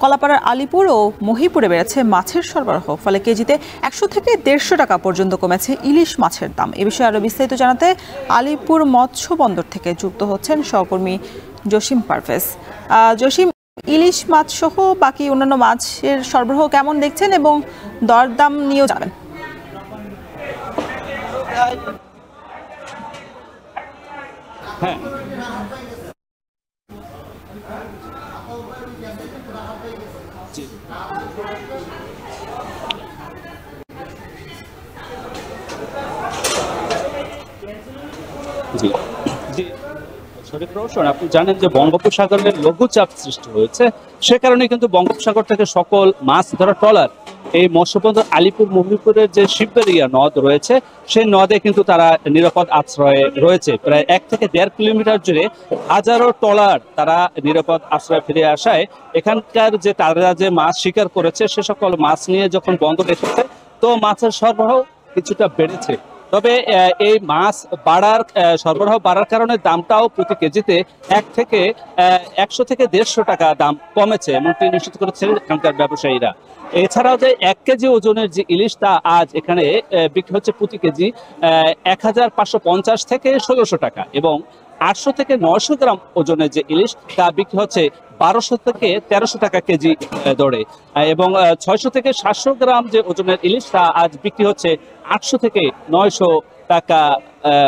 কলাপাড়ার আলিপুর ও মহিপুরে বেড়েছে মাছের সরবরাহ, ফলে কেজিতে 100 থেকে 150 টাকা পর্যন্ত কমেছে ইলিশ মাছের দাম। এ বিষয়ে আরো বিস্তারিত জানাতে আলিপুর মৎস্য বন্দর থেকে যুক্ত হচ্ছেন সহকর্মী জসিম পারভেজ। জসিম, ইলিশ মাছ সহ বাকি অন্যান্য মাছের সরবরাহ কেমন দেখছেন এবং দরদাম নিয়েও জানাবেন। হ্যাঁ, জি জি শরীফ রওশন, আপনি জানেন যে বঙ্গোপসাগরের লঘুচাপ সৃষ্টি হয়েছে, সে কারণে কিন্তু বঙ্গোপসাগর থেকে সকল মাছ ধরা ট্রলার এই মৎস্যবন্দর আলিপুর মহিপুরের যে শিববেরিয়া নদ রয়েছে সেই নদে কিন্তু তারা নিরাপদ আশ্রয়ে রয়েছে। প্রায় 1 থেকে 1.5 কিলোমিটার জুড়ে হাজারো ট্রলার তারা নিরাপদ আশ্রয়ে ফিরে আসায় এখানকার যে তারা যে মাছ শিকার করেছে সে সকল মাছ নিয়ে যখন বন্দর এসেছে তো মাছের সরবরাহ কিছুটা বেড়েছে। তবে এই মাছ সরবরাহ বাড়ার কারণে দামটাও প্রতি কেজিতে 100 থেকে 150 টাকা দাম কমেছে, এমনটি নিশ্চিত করেছেন এখানকার ব্যবসায়ীরা। এছাড়াও যে 1 কেজি ওজনের যে ইলিশ তা আজ এখানে বিক্রি হচ্ছে প্রতি কেজি 1550 থেকে 1600 টাকা, এবং 800 থেকে 900 গ্রাম ওজনের যে ইলিশ তা বিক্রি হচ্ছে 1200 থেকে 1300 টাকা কেজি দরে, এবং 600 থেকে 700 গ্রাম যে ওজনের ইলিশ তা আজ বিক্রি হচ্ছে 800 থেকে 900 টাকা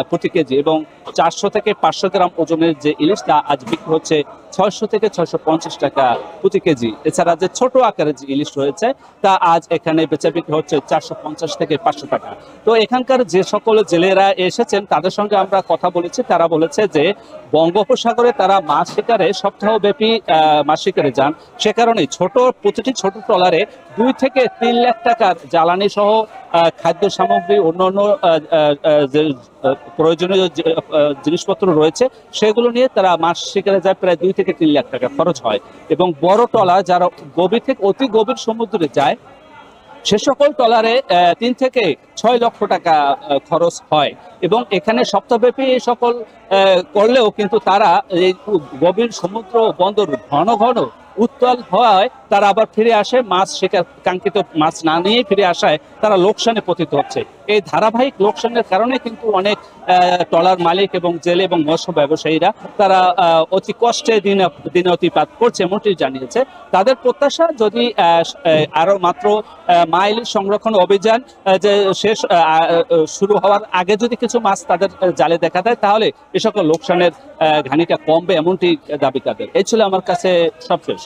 প্রতি কেজি, এবং 400 থেকে 500 গ্রাম ওজনের যে ইলিশ তা আজ বিক্রি হচ্ছে 600 থেকে 650 টাকা প্রতি কেজি। এছাড়া যে ছোট আকারের যে ইলিশ রয়েছে তা আজ এখানে বেচা বিক্রি হচ্ছে 450 থেকে 500 টাকা। তো এখানকার যে সকল জেলেরা এসেছেন তাদের সঙ্গে আমরা কথা বলেছি, তারা বলেছে যে বঙ্গোপসাগরে তারা মাছ শিকারে সপ্তাহব্যাপী মাছ শিকারে যান, সে কারণে প্রতিটি ছোট ট্রলারে 2 থেকে 3 লাখ টাকার জ্বালানি সহ খাদ্য সামগ্রী অন্যান্য যে প্রয়োজনীয় জিনিসপত্র রয়েছে সেগুলো নিয়ে তারা মাছ শিকারে যায়। প্রায় 2 থেকে 3 লাখ টাকা খরচ হয়, এবং বড় ট্রলার যারা গভীর থেকে অতি গভীর সমুদ্রে যায় সে সকল ট্রলারে 3 থেকে 6 লক্ষ টাকা খরচ হয়, এবং এখানে সপ্তাহব্যাপী এই সকল করলেও কিন্তু তারা এই গভীর সমুদ্র বন্দর ঘন ঘন উত্তাল হওয়ায় তারা আবার ফিরে আসে, মাছ শিকার কাঙ্ক্ষিত মাছ না নিয়ে ফিরে আসায় তারা লোকসানে পতিত হচ্ছে। এই ধারাবাহিক লোকসানের কারণে কিন্তু অনেক ট্রলার মালিক এবং জেলে এবং মৎস্য ব্যবসায়ীরা তারা অতি কষ্টে দিনে অতিপাত করছে, এমনটি জানিয়েছে। তাদের প্রত্যাশা যদি আরো মাত্র ইলিশ সংরক্ষণ অভিযান যে শেষ শুরু হওয়ার আগে যদি কিছু মাছ তাদের জালে দেখা দেয় তাহলে এ সকল লোকসানের ঘানিটা কমবে, এমনটি দাবি তাদের। এই ছিল আমার কাছে সবশেষ।